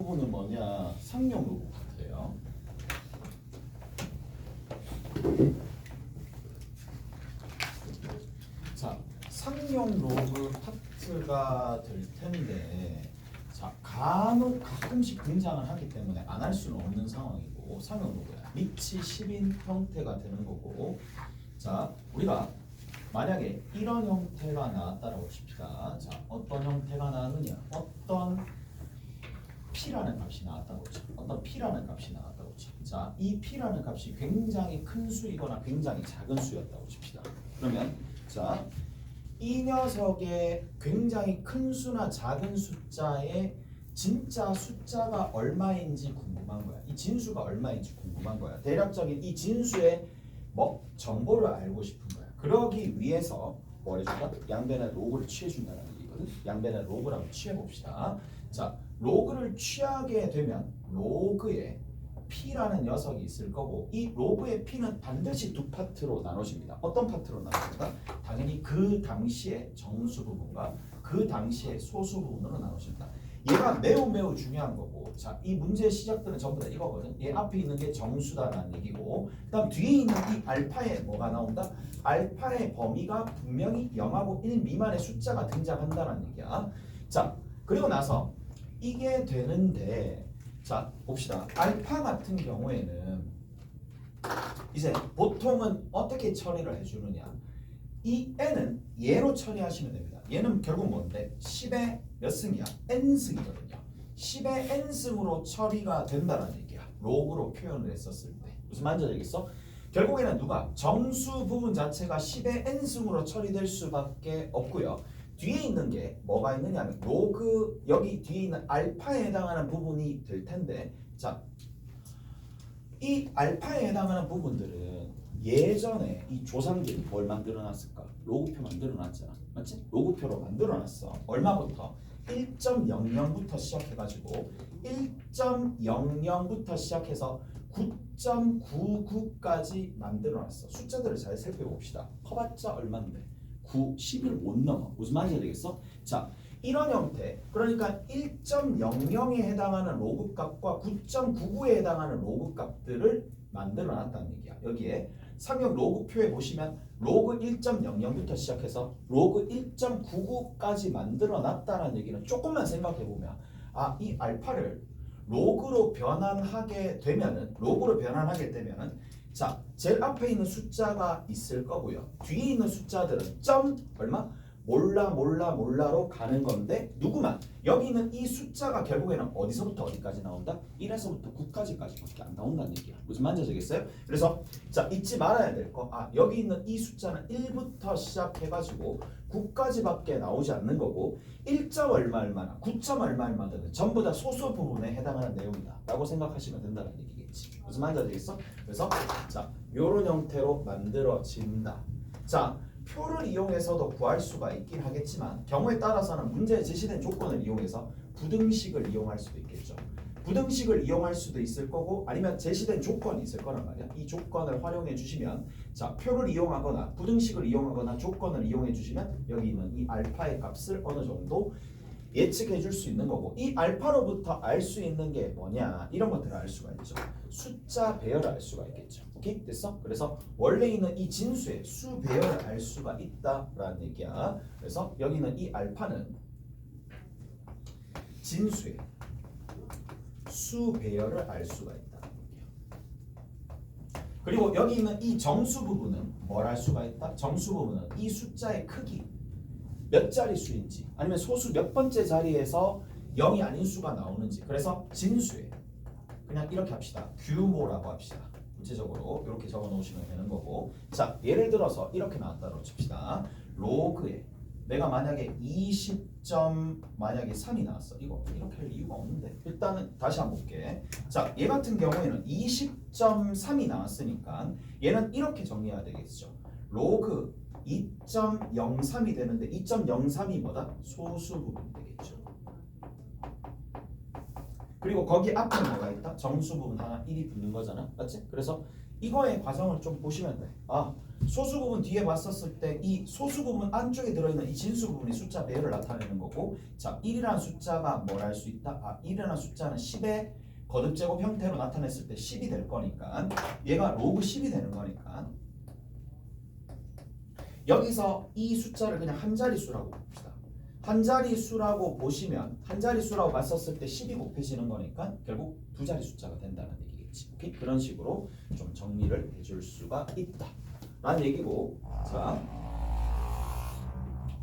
부분은 뭐냐? 상용 로그 파트예요. 자, 상용 로그 파트가 될 텐데, 자, 간혹 가끔씩 등장을 하기 때문에 안 할 수는 없는 상황이고, 상용 로그야. 밑이 10인 형태가 되는 거고, 자, 우리가 만약에 이런 형태가 나왔다라고 칩시다. 자, 어떤 형태가 나왔느냐? 어떤 P라는 값이 나왔다고 쳐. 어떤 P라는 값이 나왔다고 쳐. 자, 이 P라는 값이 굉장히 큰 수이거나 굉장히 작은 수였다고 칩시다. 그러면 자, 이 녀석의 굉장히 큰 수나 작은 숫자의 진짜 숫자가 얼마인지 궁금한 거야. 이 진수가 얼마인지 궁금한 거야. 대략적인 이 진수의 정보를 알고 싶은 거야. 그러기 위해서 뭘 해준다? 양변의 로그를 취해준다는 얘기거든. 양변의 로그를 한번 취해봅시다. 자, 로그를 취하게 되면 로그에 P라는 녀석이 있을 거고, 이 로그의 P는 반드시 두 파트로 나눠집니다. 어떤 파트로 나눠집니까? 당연히 그 당시의 정수 부분과 그 당시의 소수 부분으로 나눠집니다. 얘가 매우 중요한 거고, 자, 이 문제의 시작들은 전부 다 이거거든. 얘 앞에 있는 게 정수다라는 얘기고, 그 다음 뒤에 있는 이 알파에 뭐가 나온다? 알파의 범위가 분명히 0하고 1 미만의 숫자가 등장한다는 얘기야. 자, 그리고 나서 이게 되는데, 자, 봅시다. 알파 같은 경우에는 이제 보통은 어떻게 처리를 해주느냐? 이 n은 얘로 처리하시면 됩니다. 얘는 결국 뭔데? 10의 몇 승이야? n승이거든요. 10의 n승으로 처리가 된다는 얘기야. 로그로 표현을 했었을 때. 무슨 말인지 알겠어? 결국에는 누가? 정수 부분 자체가 10의 n승으로 처리될 수밖에 없고요. 뒤에 있는 게 뭐가 있느냐 하면 로그, 여기 뒤에 있는 알파에 해당하는 부분이 될 텐데, 자, 이 알파에 해당하는 부분들은 예전에 이 조상들이 뭘 만들어놨을까? 로그표 만들어놨잖아. 맞지? 로그표로 만들어놨어. 얼마부터? 1.00부터 시작해가지고 1.00부터 시작해서 9.99까지 만들어놨어. 숫자들을 잘 살펴봅시다. 커봤자 얼마인데? 9, 10을 못 넘어. 무슨 말인지 알겠어? 자, 이런 형태, 그러니까 1.00에 해당하는 로그 값과 9.99에 해당하는 로그 값들을 만들어 놨다는 얘기야. 여기에 상용 로그표에 보시면 로그 1.00부터 시작해서 로그 1.99까지 만들어 놨다는 얘기는 조금만 생각해 보면, 아, 이 알파를 로그로 변환하게 되면은, 자, 제일 앞에 있는 숫자가 있을 거고요. 뒤에 있는 숫자들은 점 얼마? 몰라로 가는 건데, 누구만 여기 있는 이 숫자가 결국에는 어디서부터 어디까지 나온다? 1에서부터 9까지밖에 안 나온다는 얘기야. 무슨 말인지 알겠어요? 그래서 자, 잊지 말아야 될 거, 아, 여기 있는 이 숫자는 1부터 시작해가지고 9까지밖에 나오지 않는 거고, 1점 얼마나 9점 얼마든 전부 다 소수 부분에 해당하는 내용이다 라고 생각하시면 된다는 얘기겠지. 무슨 말인지 알겠어? 그래서 자, 요런 형태로 만들어진다. 자, 표를 이용해서도 구할 수가 있긴 하겠지만, 경우에 따라서는 문제에 제시된 조건을 이용해서 부등식을 이용할 수도 있겠죠. 부등식을 이용할 수도 있을 거고, 아니면 제시된 조건이 있을 거란 말이야. 이 조건을 활용해 주시면, 자, 표를 이용하거나 부등식을 이용하거나 조건을 이용해 주시면 여기 있는 이 알파의 값을 어느 정도 예측해 줄 수 있는 거고, 이 알파로부터 알 수 있는 게 뭐냐, 이런 것들을 알 수가 있죠. 숫자 배열을 알 수가 있겠죠. 오케이? 됐어? 그래서 원래 있는 이 진수의 수 배열을 알 수가 있다라는 얘기야. 그래서 여기는 이 알파는 진수의 수 배열을 알 수가 있다는 얘기야. 그리고 여기 있는 이 정수 부분은 뭘 알 수가 있다? 정수 부분은 이 숫자의 크기, 몇 자리 수인지, 아니면 소수 몇 번째 자리에서 0이 아닌 수가 나오는지. 그래서 진수에 그냥 이렇게 합시다. 규모라고 합시다. 구체적으로 이렇게 적어 놓으시면 되는 거고, 자, 예를 들어서 이렇게 나왔다고 칩시다. 로그에 내가 만약에 20점 만약에 3이 나왔어. 이거 이렇게 할 이유가 없는데, 일단은 다시 한번 볼게. 자, 얘 같은 경우에는 20.3이 나왔으니까 얘는 이렇게 정리해야 되겠죠. 로그 2.03이 되는데 2.03이 뭐다? 소수 부분이 되겠죠. 그리고 거기 앞에 뭐가 있다? 정수 부분 하나 1이 붙는 거잖아. 맞지? 그래서 이거의 과정을 좀 보시면 돼. 소수 부분 뒤에 봤었을 때 이 소수 부분 안쪽에 들어있는 이 진수 부분이 숫자 배열을 나타내는 거고, 자 1이라는 숫자가 뭘 할 수 있다? 1이라는 숫자는 10의 거듭제곱 형태로 나타냈을 때 10이 될 거니까 얘가 로그 10이 되는 거니까 여기서 이 숫자를 그냥 한 자릿수라고 봅시다. 한 자릿수라고 보시면 한 자릿수라고 봤었을 때 10이 곱해지는 거니까 결국 두 자리 숫자가 된다는 얘기겠지. 오케이? 그런 식으로 좀 정리를 해줄 수가 있다 라는 얘기고, 자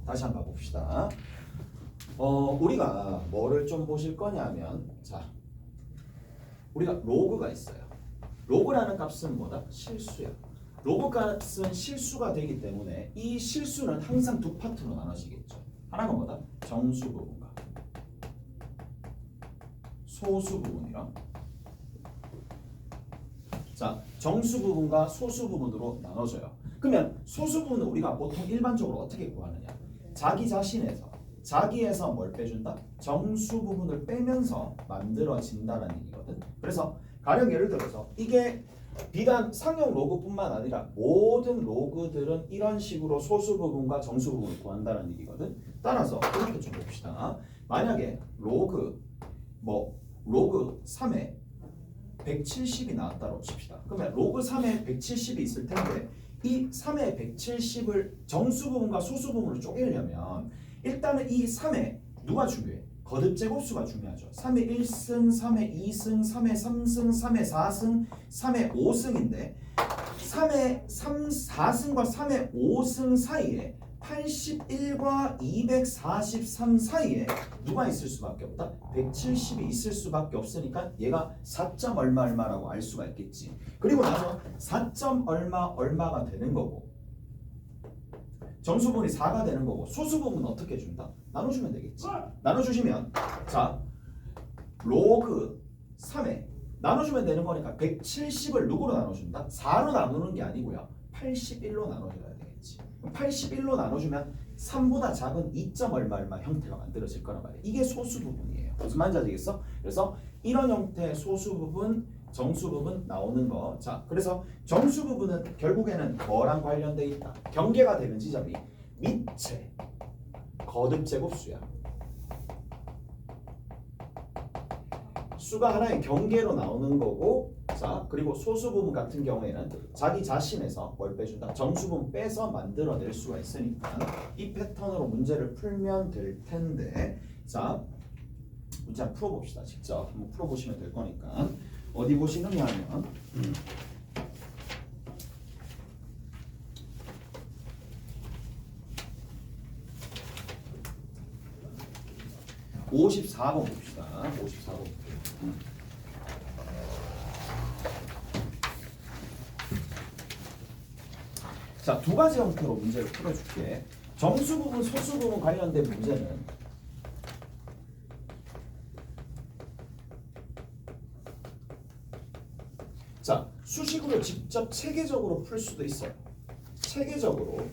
다시 한번 봅시다. 우리가 뭐를 좀 보실 거냐면, 자 우리가 로그가 있어요. 로그라는 값은 뭐다? 실수야. 로그 값은 실수가 되기 때문에 이 실수는 항상 두 파트로 나눠지겠죠. 하나가 뭐다? 정수 부분과 소수 부분이랑, 자 정수 부분과 소수 부분으로 나눠져요. 그러면 소수 부분은 우리가 보통 일반적으로 어떻게 구하느냐? 자기 자신에서 자기에서 뭘 빼준다? 정수 부분을 빼면서 만들어진다는 얘기거든. 그래서 가령 예를 들어서 이게 비단 상용 로그뿐만 아니라 모든 로그들은 이런 식으로 소수 부분과 정수 부분을 구한다는 얘기거든. 따라서 이렇게 좀 봅시다. 만약에 로그 3에 170이 나왔다고 칩시다. 그러면 로그 3에 170이 있을 텐데 이 3의 170을 정수 부분과 소수 부분으로 쪼개려면 일단은 이 3에 누가 중요해? 거듭제곱수가 중요하죠. 3의 1승, 3의 2승, 3의 3승, 3의 4승, 3의 5승인데 3의 4승과 3의 5승 사이에 81과 243 사이에 누가 있을 수밖에 없다? 170이 있을 수밖에 없으니까 얘가 4점 얼마 얼마라고 알 수가 있겠지. 그리고 나서 4점 얼마 얼마가 되는 거고 정수 부분이 4가 되는 거고 소수 부분은 어떻게 준다? 나눠주면 되겠지. 나눠주시면 자 로그 3에 나눠주면 되는 거니까 170을 누구로 나눠준다? 4로 나누는 게 아니고요 81로 나눠줘야 되겠지. 81로 나눠주면 3보다 작은 2점 얼마 얼마 형태가 만들어질 거란 말이에요. 이게 소수 부분이에요. 무슨 말인지 아시겠어? 그래서 이런 형태의 소수 부분, 정수 부분 나오는 거. 자, 그래서 정수 부분은 결국에는 뭐랑 관련돼 있다? 경계가 되는 지점이 밑에 거듭제곱수야. 수가 하나의 경계로 나오는 거고, 자 그리고 소수 부분 같은 경우에는 자기 자신에서 뭘 빼준다? 정수 부분 빼서 만들어낼 수가 있으니까 이 패턴으로 문제를 풀면 될 텐데, 자 문제 한번 풀어봅시다. 직접 한번 풀어보시면 될 거니까 어디 보시느냐 하면 54번 봅시다. 54번. 자, 두 가지 형태로 문제를 풀어줄게. 정수 부분, 소수 부분 관련된 문제는 자, 수식으로 직접 체계적으로 풀 수도 있어요. 체계적으로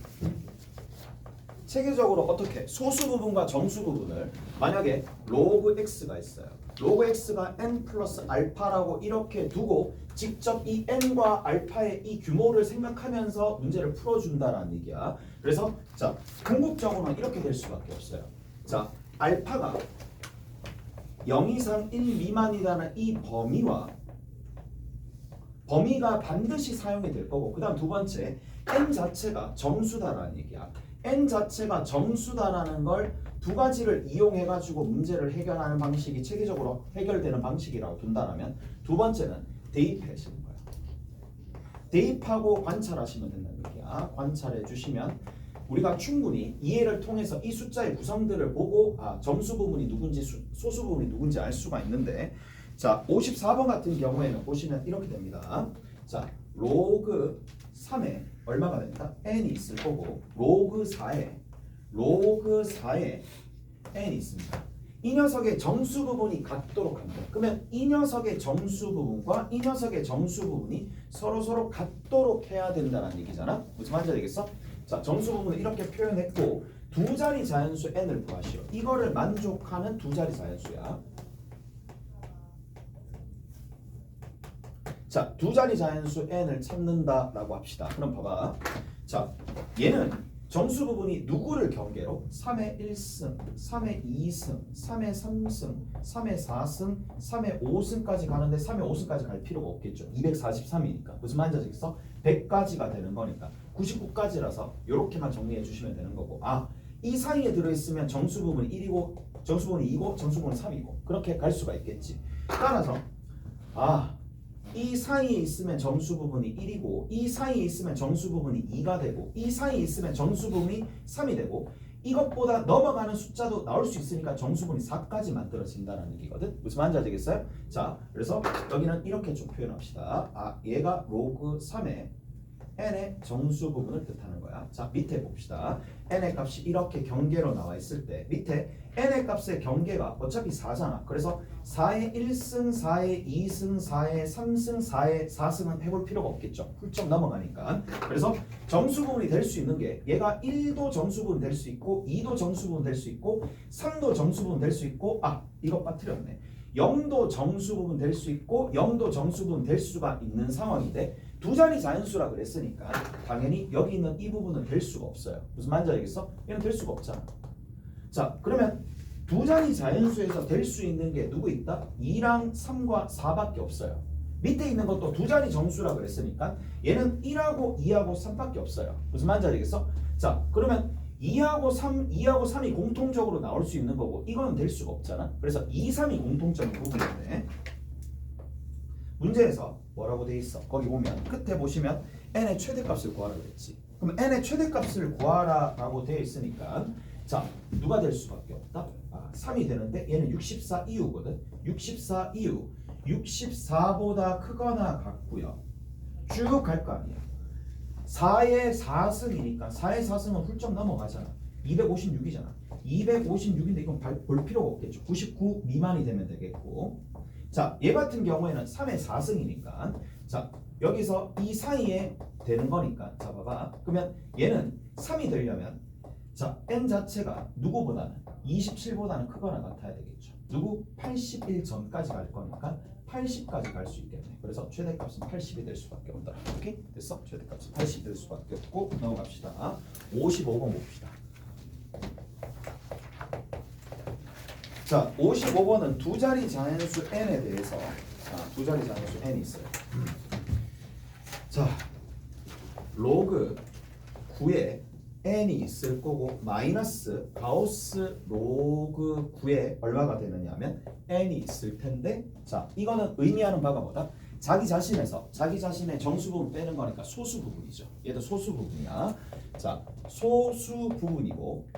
어떻게? 소수 부분과 정수 부분을 만약에 로그 x가 있어요. 로그 x가 n 플러스 알파라고 이렇게 두고 직접 이 n과 알파의 이 규모를 생각하면서 문제를 풀어준다라는 얘기야. 그래서 자 궁극적으로는 이렇게 될 수밖에 없어요. 자 알파가 0 이상 1 미만이라는 이 범위가 반드시 사용이 될 거고, 그 다음 두 번째 n 자체가 정수다라는 얘기야. n 자체가 정수다라는 걸 두 가지를 이용해 가지고 문제를 해결하는 방식이 체계적으로 해결되는 방식이라고 둔다라면, 두 번째는 대입하시는 거야. 대입하고 관찰하시면 된다는 얘기야. 관찰해 주시면 우리가 충분히 이해를 통해서 이 숫자의 구성들을 보고 정수 부분이 누군지 소수 부분이 누군지 알 수가 있는데, 자 54번 같은 경우에는 보시면 이렇게 됩니다. 자 로그 3에 얼마가 됩니다? n이 있을 거고 로그 4에 n이 있습니다. 이 녀석의 정수 부분이 같도록 합니다. 그러면 이 녀석의 정수 부분과 이 녀석의 정수 부분이 서로 같도록 해야 된다는 얘기잖아. 무슨 말인지 알겠어? 자 정수 부분을 이렇게 표현했고 두 자리 자연수 n을 구하시오. 이거를 만족하는 두 자리 자연수야. 자, 두 자리 자연수 n을 찾는다라고 합시다. 그럼 봐봐. 자, 얘는 정수 부분이 누구를 경계로 3의 1승, 3의 2승, 3의 3승, 3의 4승, 3의 5승까지 가는데 3의 5승까지 갈 필요가 없겠죠. 243이니까. 무슨 말인지 아시겠어? 100까지가 되는 거니까 99까지라서 이렇게만 정리해 주시면 되는 거고, 아, 이 사이에 들어있으면 정수 부분이 1이고 정수 부분이 2고 정수 부분이 3이고 그렇게 갈 수가 있겠지. 따라서 이 사이에 있으면 정수 부분이 1이고 이 사이에 있으면 정수 부분이 2가 되고 이 사이에 있으면 정수 부분이 3이 되고 이것보다 넘어가는 숫자도 나올 수 있으니까 정수 부분이 4까지 만들어진다는 얘기거든. 무슨 말인지 아시겠어요? 자, 그래서 여기는 이렇게 좀 표현합시다. 얘가 로그 3의 n의 정수 부분을 뜻하는 거야. 자, 밑에 봅시다. n의 값이 이렇게 경계로 나와 있을 때 밑에 n의 값의 경계가 어차피 4잖아. 그래서 4의 1승, 4의 2승, 4의 3승, 4의 4승은 해볼 필요가 없겠죠. 훌쩍 넘어가니까. 그래서 정수 부분이 될 수 있는 게 얘가 1도 정수 부분 될 수 있고 2도 정수 부분 될 수 있고 3도 정수 부분 될 수 있고 이거 빠뜨렸네. 0도 정수 부분 될 수 있고 0도 정수 부분 될 수가 있는 상황인데 두 자리 자연수라 그랬으니까 당연히 여기 있는 이 부분은 될 수가 없어요. 무슨 말인지 알겠어? 얘는 될 수가 없잖아. 자, 그러면 두 자리 자연수에서 될 수 있는 게 누구 있다? 2랑 3과 4밖에 없어요. 밑에 있는 것도 두 자리 정수라 그랬으니까 얘는 1하고 2하고 3밖에 없어요. 무슨 말인지 알겠어? 자, 그러면 2하고 3이 공통적으로 나올 수 있는 거고 이거는 될 수가 없잖아. 그래서 2, 3이 공통점인 부분인데 문제에서 뭐라고 돼 있어? 거기 보면 끝에 보시면 n의 최대값을 구하라 그랬지. 그럼 n의 최대값을 구하라라고 되어 있으니까 자, 누가 될 수밖에 없다? 3이 되는데 얘는 64 이후거든. 64 이후 64보다 크거나 같고요. 쭉 갈 거 아니야. 4의 4승이니까 4의 4승은 훌쩍 넘어가잖아. 256이잖아. 256인데 이건 볼 필요가 없겠죠. 99 미만이 되면 되겠고, 자, 얘 같은 경우에는 3의 4승이니까 자, 여기서 이 사이에 되는 거니까 자, 봐봐. 그러면 얘는 3이 되려면 자, n 자체가 누구보다는 27보다는 크거나 같아야 되겠죠. 누구? 81 전까지 갈 거니까 80까지 갈 수 있겠네. 그래서 최대값은 80이 될 수밖에 없다. 오케이? 됐어? 최대값은 80이 될 수밖에 없고 넘어갑시다. 55번 봅시다. 자, 55번은 두 자리 자연수 n에 대해서 두 자리 자연수 n이 있어요. 자, 로그 9에 n이 있을 거고 마이너스 가우스 로그 9에 얼마가 되느냐면 n이 있을 텐데 자, 이거는 의미하는 바가 뭐다? 자기 자신에서 자기 자신의 정수 부분 빼는 거니까 소수 부분이죠. 얘도 소수 부분이야. 자, 소수 부분이고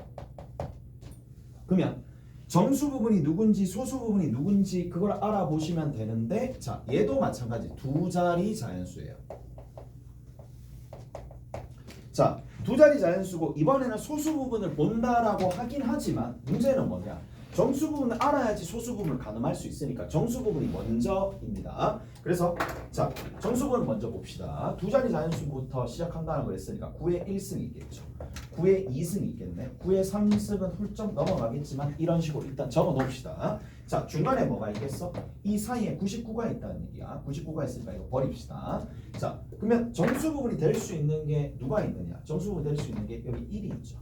그러면 정수 부분이 누군지 소수 부분이 누군지 그걸 알아보시면 되는데 자, 얘도 마찬가지 두 자리 자연수예요. 자, 두 자리 자연수고 이번에는 소수 부분을 본다라고 하긴 하지만 문제는 뭐냐? 정수 부분을 알아야지 소수 부분을 가늠할 수 있으니까 정수 부분이 먼저입니다. 그래서 자, 정수 부분 먼저 봅시다. 두 자리 자연수부터 시작한다는 걸 했으니까 9의 1승이 있겠죠. 9의 2승이 있겠네. 9의 3승은 훌쩍 넘어가겠지만 이런 식으로 일단 적어 놓읍시다. 자, 중간에 뭐가 있겠어? 이 사이에 99가 있다는 얘기야. 99가 있으니까 이거 버립시다. 자, 그러면 정수 부분이 될 수 있는 게 누가 있느냐? 정수 부분이 될 수 있는 게 여기 1이 있죠.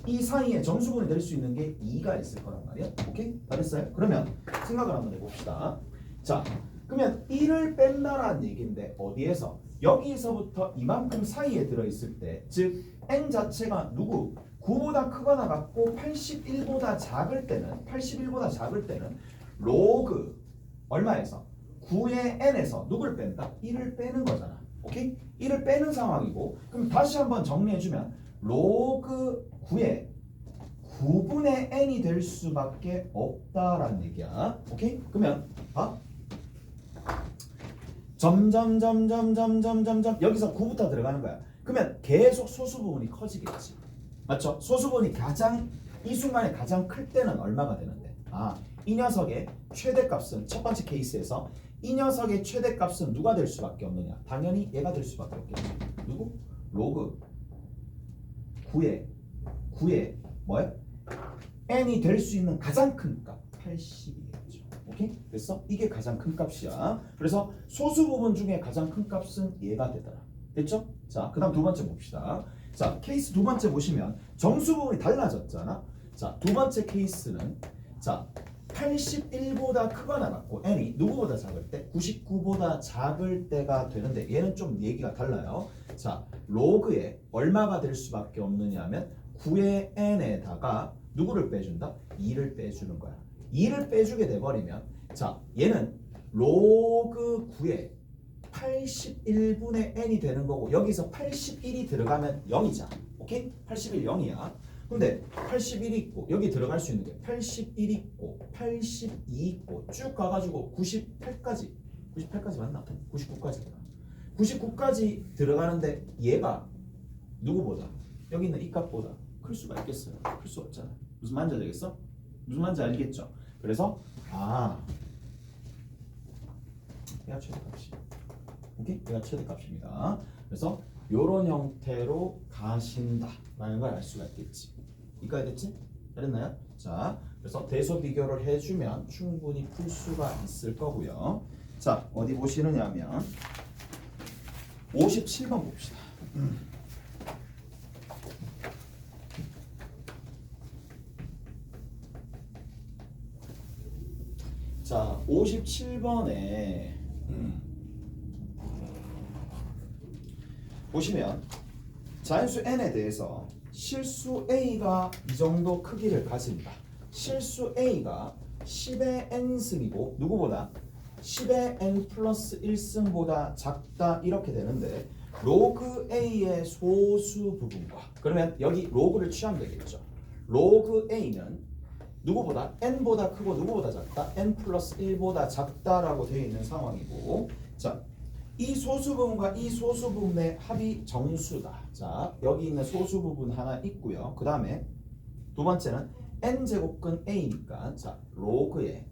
이 사이에 정수 부분이 될 수 있는 게 2가 있을 거란 말이야. 오케이? 다 됐어요? 그러면 생각을 한번 해봅시다. 자, 그러면 1을 뺀다라는 얘기인데 어디에서? 여기서부터 이만큼 사이에 들어있을 때 즉 n 자체가 누구? 9보다 크거나 같고 81보다 작을 때는 로그 얼마에서? 9의 n에서 누굴 뺀다? 1을 빼는 거잖아. 오케이? 1을 빼는 상황이고 그럼 다시 한번 정리해주면 로그 9의 9분의 n이 될 수밖에 없다라는 얘기야. 오케이? 그러면 점점 여기서 9부터 들어가는 거야. 그러면 계속 소수 부분이 커지겠지. 맞죠? 소수 부분이 이 순간에 가장 클 때는 얼마가 되는데? 이 녀석의 최대값은 첫 번째 케이스에서 이 녀석의 최대값은 누가 될 수밖에 없느냐? 당연히 얘가 될 수밖에 없겠지. 누구? 로그 9의 뭐야? n이 될 수 있는 가장 큰 값 80이겠죠. 오케이? 됐어? 이게 가장 큰 값이야. 그래서 소수 부분 중에 가장 큰 값은 얘가 되더라. 됐죠? 자, 그 다음 두 번째 봅시다. 자, 케이스 두 번째 보시면 정수 부분이 달라졌잖아. 자, 두 번째 케이스는 자 81보다 크거나 같고 n이 누구보다 작을 때 99보다 작을 때가 되는데 얘는 좀 얘기가 달라요. 자, 로그에 얼마가 될 수밖에 없느냐 하면 9의 n에다가 누구를 빼준다? 2를 빼주는 거야. 2를 빼주게 돼버리면 자, 얘는 로그 9에 81분의 n이 되는 거고 여기서 81이 들어가면 0이자. 오케이? 81 0이야. 근데 81이 있고 여기 들어갈 수 있는 게 81 있고 82 있고 쭉 가가지고 98까지 맞나? 99까지 99까지 들어가는데 얘가 누구보다 여기 있는 이 값보다 클 수가 있겠어요? 클 수 없잖아. 무슨 말인지 알겠어? 무슨 말인지 알겠죠? 그래서 얘가 최대값이 오케이? 얘가 최대값입니다. 그래서 요런 형태로 가신다 라는 걸 알 수가 있겠지. 이까지 됐지? 잘했나요? 자, 그래서 대소 비교를 해주면 충분히 풀 수가 있을 거고요. 자, 어디 보시느냐 하면 57번 봅시다. 자, 57번에 보시면 자연수 n에 대해서 실수 a가 이 정도 크기를 가진다. 실수 a가 10의 n승이고 누구보다 10의 n 플러스 1승보다 작다 이렇게 되는데 로그 a의 소수 부분과 그러면 여기 로그를 취하면 되겠죠. 로그 a는 누구보다 n보다 크고 누구보다 작다? n 플러스 1보다 작다라고 되어 있는 상황이고 자, 이 소수 부분과 이 소수 부분의 합이 정수다. 자, 여기 있는 소수 부분 하나 있고요. 그 다음에 두 번째는 n제곱근 a니까 자, 로그에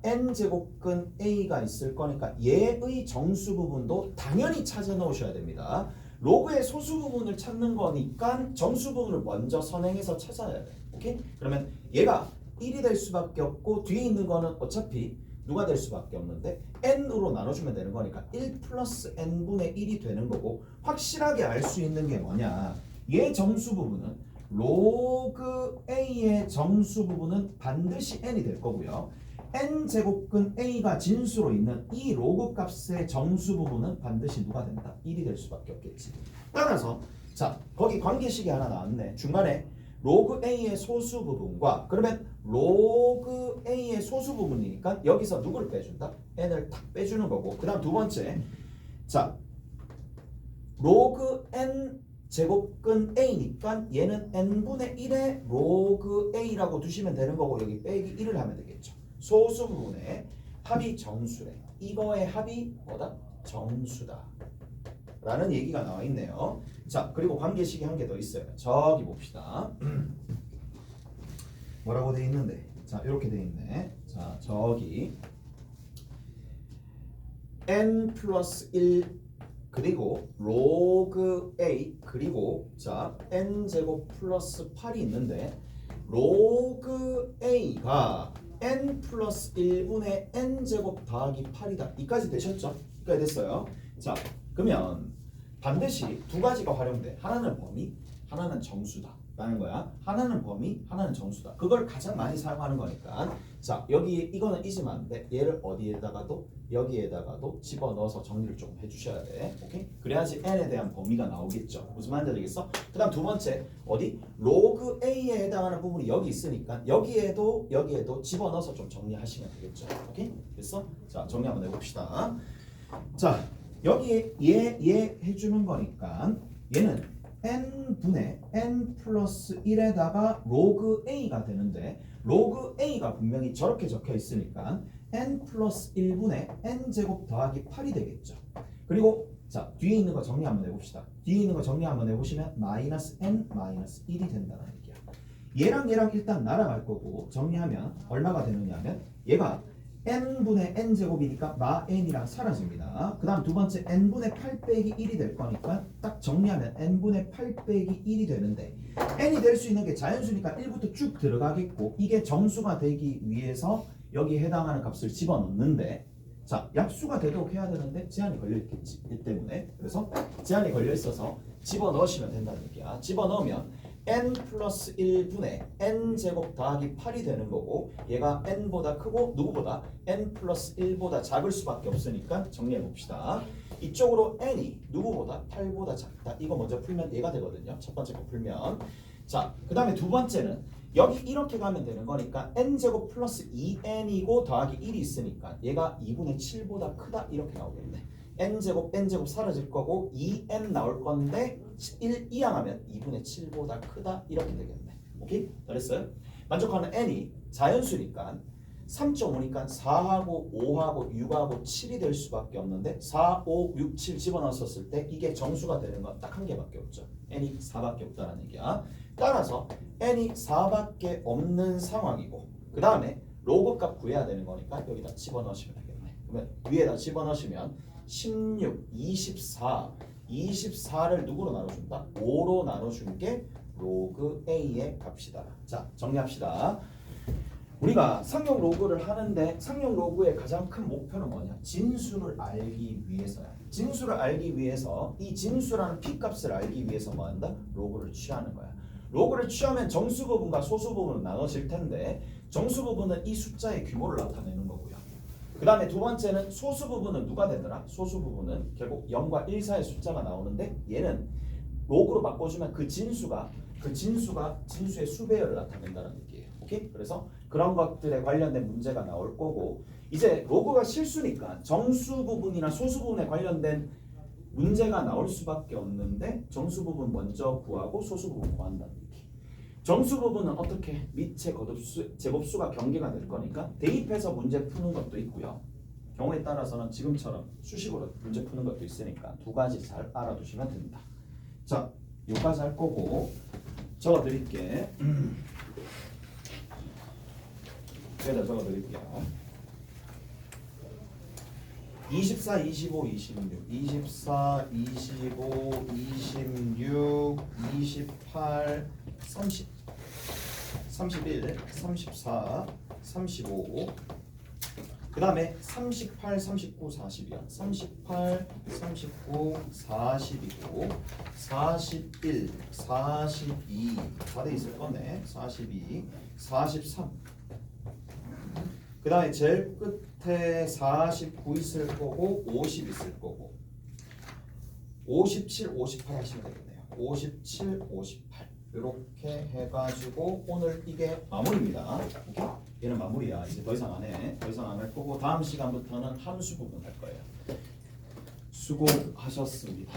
n제곱근 a가 있을 거니까 얘의 정수 부분도 당연히 찾아 넣으셔야 됩니다. 로그의 소수 부분을 찾는 거니까 정수 부분을 먼저 선행해서 찾아야 돼. 오케이? 그러면 얘가 1이 될 수밖에 없고 뒤에 있는 거는 어차피 누가 될 수밖에 없는데 n으로 나눠주면 되는 거니까 1 플러스 n분의 1이 되는 거고 확실하게 알 수 있는 게 뭐냐 얘 정수 부분은 로그 a의 정수 부분은 반드시 n이 될 거고요 n제곱근 a가 진수로 있는 이 로그 값의 정수 부분은 반드시 누가 된다? 1이 될 수밖에 없겠지. 따라서 자 거기 관계식이 하나 나왔네. 중간에 로그 a의 소수 부분과 그러면 로그 a의 소수 부분이니까 여기서 누구를 빼준다? n을 탁 빼주는 거고 그 다음 두 번째 자 로그 n 제곱근 a니까 얘는 n분의 1의 로그 a라고 두시면 되는 거고 여기 빼기 1을 하면 되겠죠. 소수 부분의 합이 정수래. 이거의 합이 뭐다? 정수다 라는 얘기가 나와 있네요. 자, 그리고 관계식이 한 개 더 있어요. 저기 봅시다. 뭐라고 돼 있는데? 자, 이렇게 돼 있네. 자, 저기 n 플러스 1 그리고 로그 a 그리고 자 n 제곱 플러스 8이 있는데 로그 a가 n 플러스 1분의 n 제곱 더하기 8이다. 이까지 되셨죠? 이까지 됐어요. 자, 그러면 반드시 두 가지가 활용돼. 하나는 범위, 하나는 정수다 라는 거야. 하나는 범위, 하나는 정수다. 그걸 가장 많이 사용하는 거니까 자, 여기 이거는 잊으면 안 돼. 얘를 어디에다가도 여기에다가도 집어넣어서 정리를 조금 해주셔야 돼. 오케이? 그래야지 n에 대한 범위가 나오겠죠. 무슨 말인지 알겠어? 그 다음 두 번째 어디? 로그 a에 해당하는 부분이 여기 있으니까 여기에도 집어넣어서 좀 정리하시면 되겠죠. 오케이? 됐어? 자, 정리 한번 해봅시다. 자, 여기에 얘 해주는 거니까 얘는 n분의 n 플러스 1에다가 로그 a가 되는데 로그 a가 분명히 저렇게 적혀 있으니까 n 플러스 1분의 n제곱 더하기 8이 되겠죠. 그리고 자 뒤에 있는 거 정리 한번 해봅시다. 뒤에 있는 거 정리 한번 해보시면 마이너스 n 마이너스 1이 된다는 얘기야. 얘랑 일단 날아갈 거고 정리하면 얼마가 되느냐 하면 얘가 n분의 n제곱이니까 마 n이랑 사라집니다. 그 다음 두 번째 n분의 8 빼기 1이 될 거니까 딱 정리하면 n분의 8 빼기 1이 되는데 n이 될 수 있는 게 자연수니까 1부터 쭉 들어가겠고 이게 정수가 되기 위해서 여기 해당하는 값을 집어넣는데 자 약수가 되도록 해야 되는데 제한이 걸려있겠지. 이 때문에 그래서 제한이 걸려있어서 집어넣으시면 된다는 얘기야. 집어넣으면 n 플러스 1분의 n제곱 더하기 8이 되는 거고 얘가 n보다 크고 누구보다 n 플러스 1보다 작을 수밖에 없으니까 정리해 봅시다. 이쪽으로 n이 누구보다 8보다 작다. 이거 먼저 풀면 얘가 되거든요. 첫 번째 거 풀면. 자, 그 다음에 두 번째는 여기 이렇게 가면 되는 거니까 n제곱 플러스 2n이고 더하기 1이 있으니까 얘가 2분의 7보다 크다 이렇게 나오겠네. n제곱 사라질 거고 2n 나올 건데 1 이항하면 2분의 7보다 크다 이렇게 되겠네. 오케이? 잘했어요? 만족하는 n이 자연수니까 3.5니까 4하고 5하고 6하고 7이 될 수밖에 없는데 4, 5, 6, 7 집어넣었을 때 이게 정수가 되는 건 딱 한 개밖에 없죠. n이 4밖에 없다는 얘기야. 따라서 n이 4밖에 없는 상황이고 그 다음에 로그 값 구해야 되는 거니까 여기다 집어넣으시면 되겠네. 그러면 위에다 집어넣으시면 16, 24, 24를 누구로 나눠준다? 5로 나눠준 게 로그 A의 값이다. 자, 정리합시다. 우리가 상용 로그를 하는데 상용 로그의 가장 큰 목표는 뭐냐? 진수를 알기 위해서야. 진수를 알기 위해서 이 진수라는 P값을 알기 위해서 뭐 한다? 로그를 취하는 거야. 로그를 취하면 정수 부분과 소수 부분은 나눠질 텐데 정수 부분은 이 숫자의 규모를 나타내는 거고요. 그 다음에 두 번째는 소수 부분은 누가 되더라? 소수 부분은 결국 0과 1 사이의 숫자가 나오는데 얘는 로그로 바꿔주면 그 진수가 진수의 수배열을 나타낸다는 얘기예요. 오케이? 그래서 그런 것들에 관련된 문제가 나올 거고 이제 로그가 실수니까 정수 부분이나 소수 부분에 관련된 문제가 나올 수밖에 없는데 정수 부분 먼저 구하고 소수 부분 구한다는 얘기. 정수 부분은 어떻게 밑에 거듭수 제곱수가 경계가 될 거니까 대입해서 문제 푸는 것도 있고요. 경우에 따라서는 지금처럼 수식으로 문제 푸는 것도 있으니까 두 가지 잘 알아두시면 됩니다. 자, 여기까지 할 거고 적어드릴게. 여기다 적어드릴게요. 24, 25, 26, 24, 25, 26, 28, 30, 31, 34, 35. 그 다음에 38, 39, 40이야. 38, 39, 40이고 41, 42 다 돼 있을 거네. 42, 43. 그 다음에 제일 끝에 49 있을 거고 50 있을 거고 57, 58 하시면 되겠네요. 57, 58 이렇게 해가지고 오늘 이게 마무리입니다. 오케이? 얘는 마무리야. 이제 더 이상 안 해. 더 이상 안 할 거고 다음 시간부터는 함수 부분 할 거예요. 수고하셨습니다.